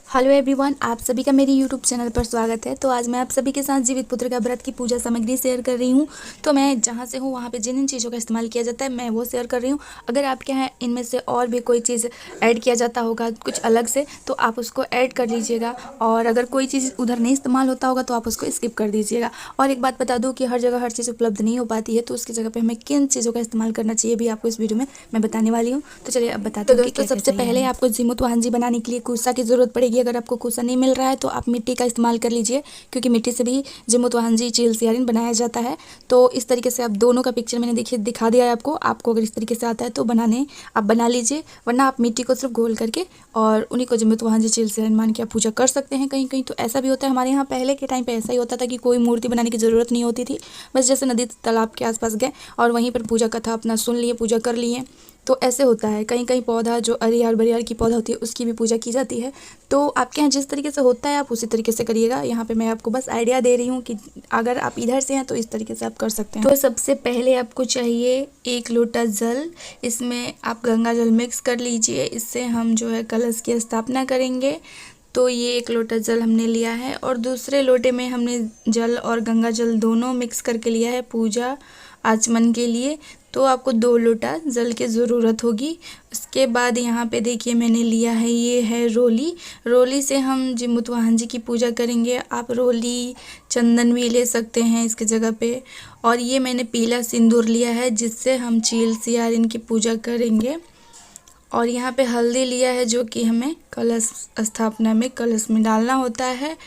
Hello everyone, आप सभी का मेरी यूट्यूब चैनल पर स्वागत है। तो आज मैं आप सभी के साथ जीवित पुत्र का व्रत की पूजा सामग्री शेयर कर रही हूँ। तो मैं जहाँ से हूँ वहाँ पे जिन जिन चीज़ों का इस्तेमाल किया जाता है मैं वो शेयर कर रही हूँ। अगर आपके यहाँ इनमें से और भी कोई चीज़ ऐड किया जाता होगा कुछ अलग से तो आप उसको ऐड कर लीजिएगा, और अगर कोई चीज़ उधर नहीं इस्तेमाल होता होगा तो आप उसको स्किप कर दीजिएगा। और एक बात बता दूँ कि हर जगह हर चीज़ उपलब्ध नहीं हो पाती है, तो उसकी जगह पर हमें किन चीज़ों का इस्तेमाल करना चाहिए भी आपको इस वीडियो में मैं बताने वाली हूँ। तो चलिए अब बताते हैं। दोस्तों, सबसे पहले आपको जिमुत वाहन बनाने के लिए कूसा की ज़रूरत पड़ेगी। अगर आपको कूसा नहीं मिल रहा है तो आप मिट्टी का इस्तेमाल कर लीजिए, क्योंकि मिट्टी से भी जिमुत वाहन चील सियारिन बनाया जाता है। तो इस तरीके से आप दोनों का पिक्चर मैंने देखिए दिखा दिया है आपको अगर इस तरीके से आता है तो आप बना लीजिए, वरना आप मिट्टी को सिर्फ घोल करके और उन्हीं को जिमुत वाहन चील सियारिन मान के आप पूजा कर सकते हैं। कहीं कहीं तो ऐसा भी होता है, हमारे यहाँ पहले के टाइम पे ऐसा ही होता था कि कोई मूर्ति बनाने की ज़रूरत नहीं होती थी, बस जैसे नदी तालाब के आसपास गए और वहीं पर पूजा कथा अपना सुन लिए, पूजा कर लिए। तो ऐसे होता है, कहीं कहीं पौधा जो अरियार बरियार की पौधा होती है उसकी भी पूजा की जाती है। तो आपके यहाँ जिस तरीके से होता है आप उसी तरीके से करिएगा। यहाँ पे मैं आपको बस आइडिया दे रही हूँ कि अगर आप इधर से हैं तो इस तरीके से आप कर सकते हैं। तो सबसे पहले आपको चाहिए 1 लोटा जल। इसमें आप गंगा जल मिक्स कर लीजिए, इससे हम जो है कलश की स्थापना करेंगे। तो ये 1 लोटा जल हमने लिया है, और दूसरे लोटे में हमने जल और गंगा जल दोनों मिक्स करके लिया है पूजा आचमन के लिए। तो आपको 2 लोटा जल की ज़रूरत होगी। उसके बाद यहाँ पे देखिए मैंने लिया है, ये है रोली। रोली से हम जिमुत वाहन जी की पूजा करेंगे। आप रोली चंदन भी ले सकते हैं इसके जगह पे। और ये मैंने पीला सिंदूर लिया है जिससे हम चील सियारिन की पूजा करेंगे। और यहाँ पे हल्दी लिया है जो कि हमें कलश स्थापना में कलश में डालना होता है।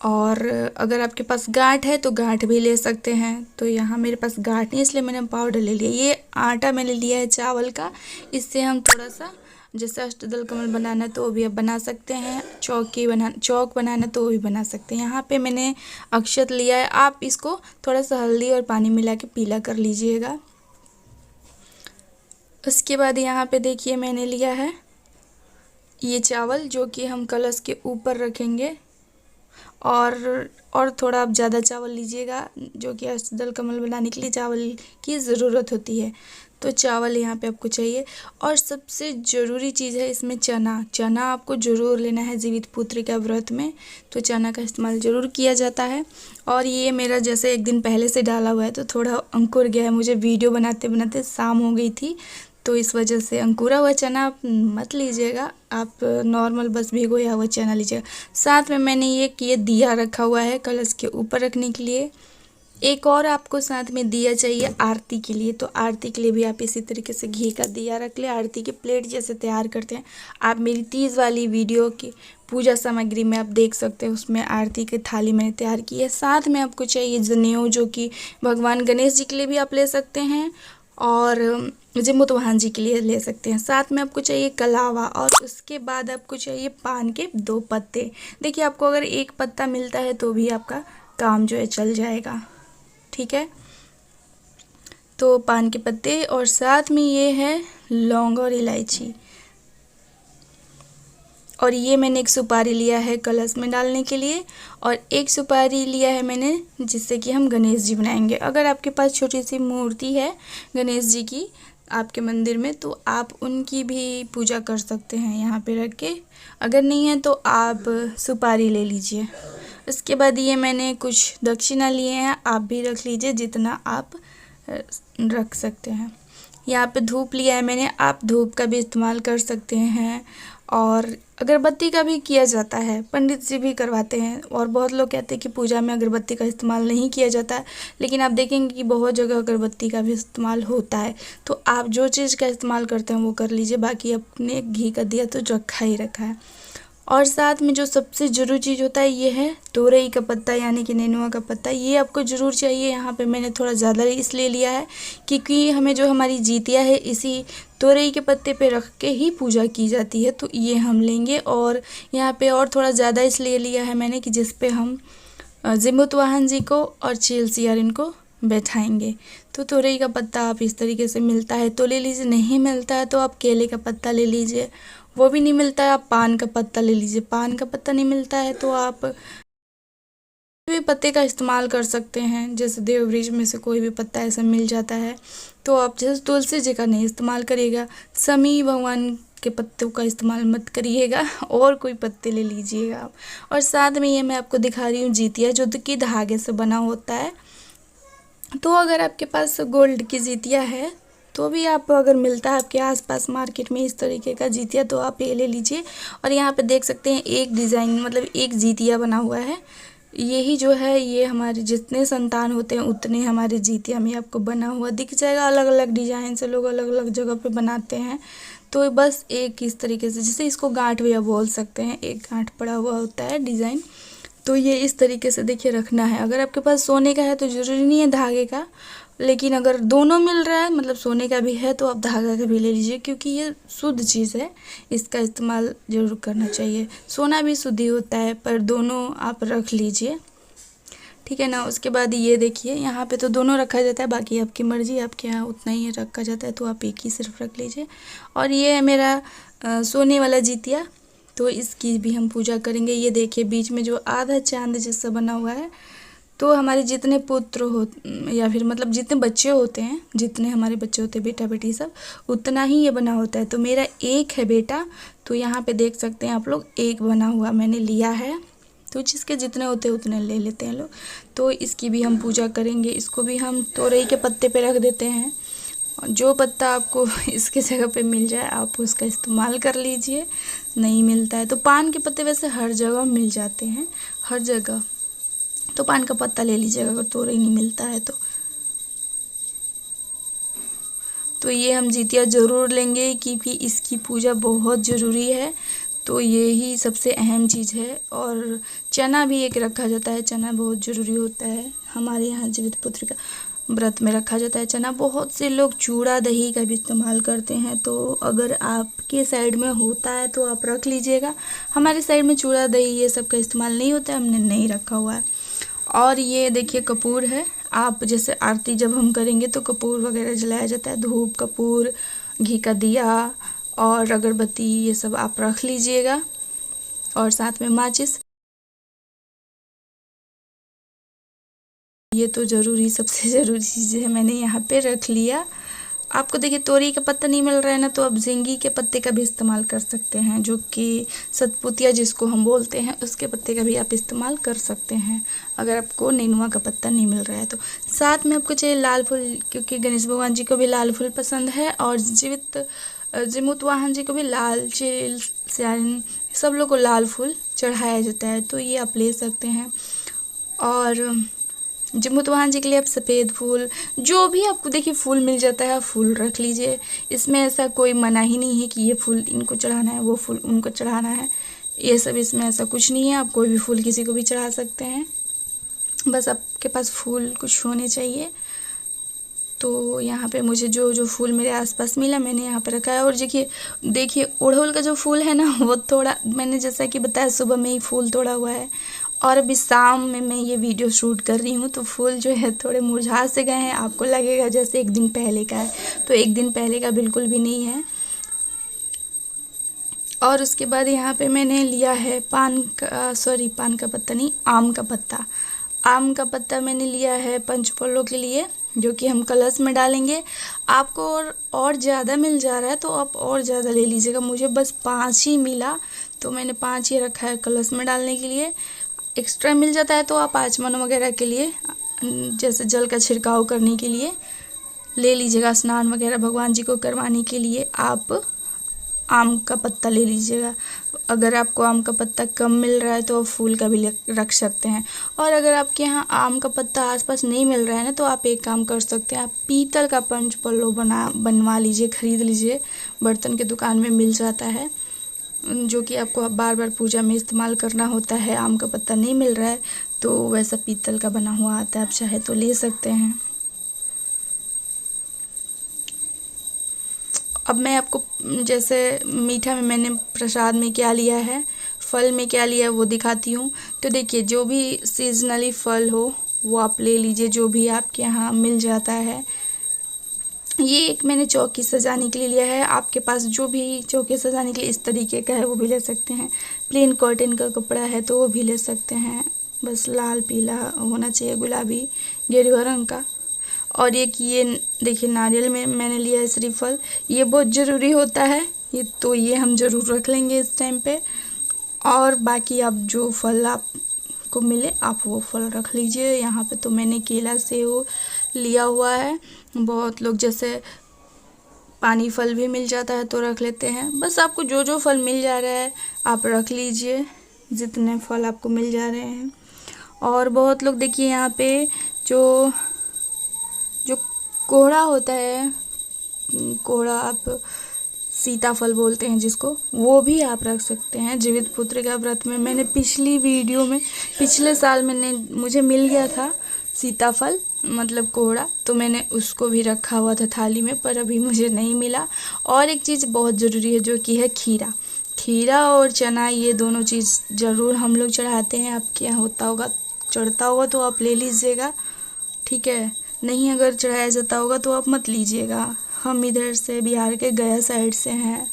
और अगर आपके पास गांठ है तो गांठ भी ले सकते हैं। तो यहाँ मेरे पास गांठ नहीं, इसलिए मैंने पाउडर ले लिया। ये आटा मैंने लिया है चावल का, इससे हम थोड़ा सा जैसे अष्टदल कमल बनाना तो वो भी आप बना सकते हैं, चौक बनाना तो वो भी बना सकते हैं। यहाँ पे मैंने अक्षत लिया है, आप इसको थोड़ा सा हल्दी और पानी मिला के पीला कर लीजिएगा। उसके बाद यहाँ पे देखिए मैंने लिया है ये चावल जो कि हम कलश के ऊपर रखेंगे। और थोड़ा आप ज़्यादा चावल लीजिएगा, जो कि अष्टदल कमल बनाने के लिए चावल की ज़रूरत होती है। तो चावल यहाँ पे आपको चाहिए। और सबसे ज़रूरी चीज़ है इसमें चना आपको ज़रूर लेना है जीवित पुत्र का व्रत में। तो चना का इस्तेमाल ज़रूर किया जाता है। और ये मेरा जैसे 1 दिन पहले से डाला हुआ है तो थोड़ा अंकुर गया है, मुझे वीडियो बनाते बनाते शाम हो गई थी, तो इस वजह से अंकुरा हुआ चना आप मत लीजिएगा, आप नॉर्मल बस भिगोया हुआ चना लीजिएगा। साथ में मैंने ये दिया रखा हुआ है कलश के ऊपर रखने के लिए। एक और आपको साथ में दिया चाहिए आरती के लिए, तो आरती के लिए भी आप इसी तरीके से घी का दिया रख ले। आरती के प्लेट जैसे तैयार करते हैं आप, मेरी 30 वाली वीडियो की पूजा सामग्री में आप देख सकते हैं, उसमें आरती की थाली मैंने तैयार की है। साथ में आपको चाहिए जनेऊ, जो कि भगवान गणेश जी के लिए भी आप ले सकते हैं और जिमुत वाहन जी के लिए ले सकते हैं। साथ में आपको चाहिए कलावा, और उसके बाद आपको चाहिए पान के 2 पत्ते। देखिए आपको अगर 1 पत्ता मिलता है तो भी आपका काम जो है चल जाएगा, ठीक है। तो पान के पत्ते, और साथ में ये है लौंग और इलायची। और ये मैंने 1 सुपारी लिया है कलश में डालने के लिए, और 1 सुपारी लिया है मैंने जिससे कि हम गणेश जी बनाएंगे। अगर आपके पास छोटी सी मूर्ति है गणेश जी की आपके मंदिर में तो आप उनकी भी पूजा कर सकते हैं यहाँ पे रख के। अगर नहीं है तो आप सुपारी ले लीजिए। उसके बाद ये मैंने कुछ दक्षिणा लिए हैं, आप भी रख लीजिए जितना आप रख सकते हैं। यहाँ पे धूप लिया है मैंने, आप धूप का भी इस्तेमाल कर सकते हैं। और अगरबत्ती का भी किया जाता है, पंडित जी भी करवाते हैं। और बहुत लोग कहते हैं कि पूजा में अगरबत्ती का इस्तेमाल नहीं किया जाता है, लेकिन आप देखेंगे कि बहुत जगह अगरबत्ती का भी इस्तेमाल होता है। तो आप जो चीज़ का इस्तेमाल करते हैं वो कर लीजिए, बाकी अपने घी का दिया तो रखा ही रखा है। और साथ में जो सबसे ज़रूरी चीज़ होता है ये है तोरई का पत्ता, यानी कि नेनुआ का पत्ता। ये आपको ज़रूर चाहिए। यहाँ पे मैंने थोड़ा ज़्यादा इसलिए लिया है क्योंकि हमें जो हमारी जितिया है इसी तोरई के पत्ते पे रख के ही पूजा की जाती है, तो ये हम लेंगे। और यहाँ पे और थोड़ा ज़्यादा इसलिए लिया है मैंने कि जिस पे हम जिमुत वाहन जी को और चील सियारिन को बैठाएंगे। तो तोरई का पत्ता आप इस तरीके से मिलता है तो ले लीजिए, नहीं मिलता है तो आप केले का पत्ता ले लीजिए, वो भी नहीं मिलता है आप पान का पत्ता ले लीजिए। पान का पत्ता नहीं मिलता है तो आप कोई भी पत्ते का इस्तेमाल कर सकते हैं, जैसे देववृक्ष में से कोई भी पत्ता ऐसा मिल जाता है। तो आप जैसे तुलसी जी का नहीं इस्तेमाल करिएगा, शमी भगवान के पत्तों का इस्तेमाल मत करिएगा, और कोई पत्ते ले लीजिएगा आप। और साथ में ये मैं आपको दिखा रही हूँ जीतिया, जो कि धागे से बना होता है। तो अगर आपके पास गोल्ड की जीतिया है तो भी आप, अगर मिलता है आपके आसपास मार्केट में इस तरीके का जीतिया, तो आप ये ले लीजिए। और यहाँ पे देख सकते हैं एक डिज़ाइन, मतलब एक जीतिया बना हुआ है। यही जो है, ये हमारे जितने संतान होते हैं उतने हमारे जीतिया में आपको बना हुआ दिख जाएगा। अलग अलग डिज़ाइन से लोग अलग अलग जगह पे बनाते हैं। तो बस एक इस तरीके से, जैसे इसको गांठ भी आप बोल सकते हैं, एक गांठ पड़ा हुआ होता है डिज़ाइन। तो ये इस तरीके से देखिए रखना है। अगर आपके पास सोने का है तो ज़रूरी नहीं है धागे का, लेकिन अगर दोनों मिल रहा है, मतलब सोने का भी है, तो आप धागा का भी ले लीजिए, क्योंकि ये शुद्ध चीज़ है, इसका इस्तेमाल ज़रूर करना चाहिए। सोना भी शुद्ध ही होता है, पर दोनों आप रख लीजिए, ठीक है ना। उसके बाद ये देखिए, यहाँ पे तो दोनों रखा जाता है, बाकी आपकी मर्ज़ी, आपके यहाँ उतना ही रखा जाता है, तो आप एक ही सिर्फ रख लीजिए। और ये है मेरा सोने वाला जीतिया, तो इसकी भी हम पूजा करेंगे। ये देखिए बीच में जो आधा चांद जैसा बना हुआ है, तो हमारे जितने पुत्र हो, या फिर मतलब जितने बच्चे होते हैं, जितने हमारे बच्चे होते हैं, बेटा बेटी सब, उतना ही ये बना होता है। तो मेरा एक है बेटा, तो यहाँ पे देख सकते हैं आप लोग, एक बना हुआ मैंने लिया है। तो जिसके जितने होते हैं उतने ले लेते हैं लोग। तो इसकी भी हम पूजा करेंगे। इसको भी हम तोरई के पत्ते पे रख देते हैं। जो पत्ता आपको इसके जगह पे मिल जाए आप उसका इस्तेमाल कर लीजिए। नहीं मिलता है तो पान के पत्ते वैसे हर जगह मिल जाते हैं, हर जगह, तो पान का पत्ता ले लीजिएगा अगर तोरई नहीं मिलता है तो। ये हम जीतिया ज़रूर लेंगे, क्योंकि इसकी पूजा बहुत ज़रूरी है। तो यही सबसे अहम चीज़ है। और चना भी एक रखा जाता है, चना बहुत ज़रूरी होता है। हमारे यहाँ जीवित पुत्र का व्रत में रखा जाता है चना। बहुत से लोग चूड़ा दही का भी इस्तेमाल करते हैं, तो अगर आपके साइड में होता है तो आप रख लीजिएगा। हमारे साइड में चूड़ा दही ये सब का इस्तेमाल नहीं होता है, हमने नहीं रखा हुआ है। और ये देखिए कपूर है। आप जैसे आरती जब हम करेंगे तो कपूर वगैरह जलाया जाता है, धूप कपूर, घी का दिया और अगरबत्ती, ये सब आप रख लीजिएगा। और साथ में माचिस, ये तो ज़रूरी, सबसे ज़रूरी चीज़ है, मैंने यहाँ पे रख लिया। आपको देखिए तोरई का पत्ता नहीं मिल रहा है ना, तो आप झींगी के पत्ते का भी इस्तेमाल कर सकते हैं, जो कि सतपुतिया जिसको हम बोलते हैं, उसके पत्ते का भी आप इस्तेमाल कर सकते हैं, अगर आपको नेनुआ का पत्ता नहीं मिल रहा है तो। साथ में आपको चाहिए लाल फूल, क्योंकि गणेश भगवान जी को भी लाल फूल पसंद है, और जीमूत वाहन जी को भी लाल, चील स्यान, सब लोग को लाल फूल चढ़ाया जाता है, तो ये आप ले सकते हैं। और जीमूत वाहन जी के लिए आप सफ़ेद फूल, जो भी आपको देखिए फूल मिल जाता है, फूल रख लीजिए। इसमें ऐसा कोई मना ही नहीं है कि ये फूल इनको चढ़ाना है, वो फूल उनको चढ़ाना है, ये सब इसमें ऐसा कुछ नहीं है। आप कोई भी फूल किसी को भी चढ़ा सकते हैं, बस आपके पास फूल कुछ होने चाहिए। तो यहाँ पे मुझे जो जो फूल मेरे आसपास मिला मैंने यहाँ पे रखा है। और देखिए अड़हुल का जो फूल है ना, वो थोड़ा, मैंने जैसा कि बताया, सुबह में ही फूल तोड़ा हुआ है, और अभी शाम में मैं ये वीडियो शूट कर रही हूँ, तो फूल जो है थोड़े मुरझा से गए हैं। आपको लगेगा जैसे एक दिन पहले का है, तो एक दिन पहले का बिल्कुल भी नहीं है। और उसके बाद यहाँ पे मैंने लिया है पान का पत्ता नहीं, आम का पत्ता। आम का पत्ता मैंने लिया है पंचफलों के लिए, जो कि हम कलश में डालेंगे। आपको और ज़्यादा मिल जा रहा है तो आप और ज़्यादा ले लीजिएगा। मुझे बस 5 ही मिला, तो मैंने 5 ही रखा है कलश में डालने के लिए। एक्स्ट्रा मिल जाता है तो आप आचमन वगैरह के लिए, जैसे जल का छिड़काव करने के लिए ले लीजिएगा। स्नान वगैरह भगवान जी को करवाने के लिए आप आम का पत्ता ले लीजिएगा। अगर आपको आम का पत्ता कम मिल रहा है तो आप फूल का भी रख सकते हैं। और अगर आपके यहाँ आम का पत्ता आसपास नहीं मिल रहा है ना, तो आप एक काम कर सकते हैं, आप पीतल का पंचपल्लो बनवा लीजिए, ख़रीद लीजिए, बर्तन के दुकान में मिल जाता है, जो कि आपको बार बार पूजा में इस्तेमाल करना होता है। आम का पत्ता नहीं मिल रहा है तो वैसा पीतल का बना हुआ आता है, आप चाहे तो ले सकते हैं। अब मैं आपको जैसे मीठा में मैंने प्रसाद में क्या लिया है, फल में क्या लिया है, वो दिखाती हूँ। तो देखिए जो भी सीजनली फल हो वो आप ले लीजिए, जो भी आपके यहाँ मिल जाता है। ये एक मैंने चौकी सजाने के लिए लिया है। आपके पास जो भी चौकी सजाने के लिए इस तरीके का है वो भी ले सकते हैं। प्लेन कॉटन का कपड़ा है तो वो भी ले सकते हैं, बस लाल पीला होना चाहिए, गुलाबी गेरुआ रंग का। और एक ये देखिए नारियल में मैंने लिया है श्रीफल, ये बहुत ज़रूरी होता है ये हम ज़रूर रख लेंगे इस टाइम पे। और बाकी आप जो फल आपको मिले आप वो फल रख लीजिए। यहाँ पे तो मैंने केला सेब लिया हुआ है। बहुत लोग जैसे पानी फल भी मिल जाता है तो रख लेते हैं। बस आपको जो जो फल मिल जा रहा है आप रख लीजिए, जितने फल आपको मिल जा रहे हैं। और बहुत लोग देखिए यहाँ पे जो कोहड़ा होता है, कोहड़ा आप सीताफल बोलते हैं जिसको, वो भी आप रख सकते हैं जीवित पुत्रिका व्रत में। मैंने पिछली वीडियो में पिछले साल मुझे मिल गया था सीताफल मतलब कोहड़ा, तो मैंने उसको भी रखा हुआ था थाली में, पर अभी मुझे नहीं मिला। और एक चीज़ बहुत ज़रूरी है जो कि है खीरा और चना, ये दोनों चीज़ ज़रूर हम लोग चढ़ाते हैं। आपके यहाँ होता होगा, चढ़ता होगा तो आप ले लीजिएगा, ठीक है। नहीं अगर चढ़ाया जाता होगा तो आप मत लीजिएगा। हम इधर से बिहार के गया साइड से हैं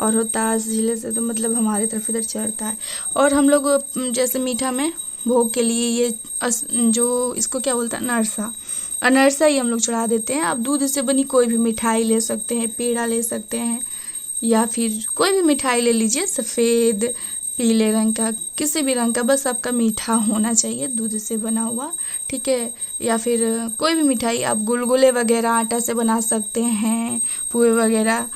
और रोहतास ज़िले से, तो मतलब हमारी तरफ इधर चढ़ता है। और हम लोग जैसे मीठा में भोग के लिए ये जो इसको क्या बोलता है, अनरसा ही हम लोग चढ़ा देते हैं। आप दूध से बनी कोई भी मिठाई ले सकते हैं, पेड़ा ले सकते हैं, या फिर कोई भी मिठाई ले लीजिए, सफ़ेद पीले रंग का, किसी भी रंग का, बस आपका मीठा होना चाहिए, दूध से बना हुआ, ठीक है। या फिर कोई भी मिठाई, आप गुलगुले वगैरह आटा से बना सकते हैं, पुए वगैरह,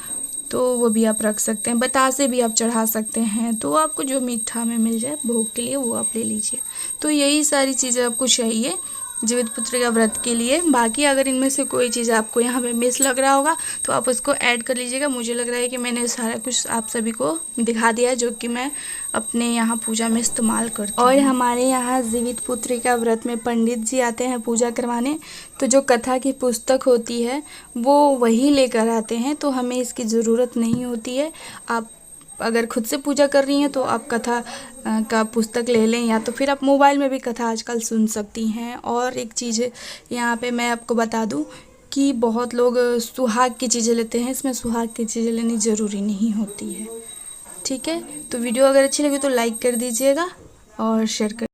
तो वो भी आप रख सकते हैं। बतासे भी आप चढ़ा सकते हैं। तो आपको जो मीठा में मिल जाए भोग के लिए वो आप ले लीजिए। तो यही सारी चीज़ें आपको चाहिए जीवित पुत्रिका व्रत के लिए। बाकी अगर इनमें से कोई चीज़ आपको यहाँ पे मिस लग रहा होगा तो आप उसको ऐड कर लीजिएगा। मुझे लग रहा है कि मैंने सारा कुछ आप सभी को दिखा दिया है जो कि मैं अपने यहाँ पूजा में इस्तेमाल करती हूँ। और हमारे यहाँ जीवित पुत्रिका व्रत में पंडित जी आते हैं पूजा करवाने, तो जो कथा की पुस्तक होती है वो वही लेकर आते हैं, तो हमें इसकी ज़रूरत नहीं होती है। आप अगर खुद से पूजा कर रही हैं तो आप कथा का पुस्तक ले लें, या तो फिर आप मोबाइल में भी कथा आजकल सुन सकती हैं। और एक चीज़ यहाँ पे मैं आपको बता दूँ कि बहुत लोग सुहाग की चीज़ें लेते हैं, इसमें सुहाग की चीज़ें लेनी ज़रूरी नहीं होती है, ठीक है। तो वीडियो अगर अच्छी लगी तो लाइक कर दीजिएगा और शेयर कर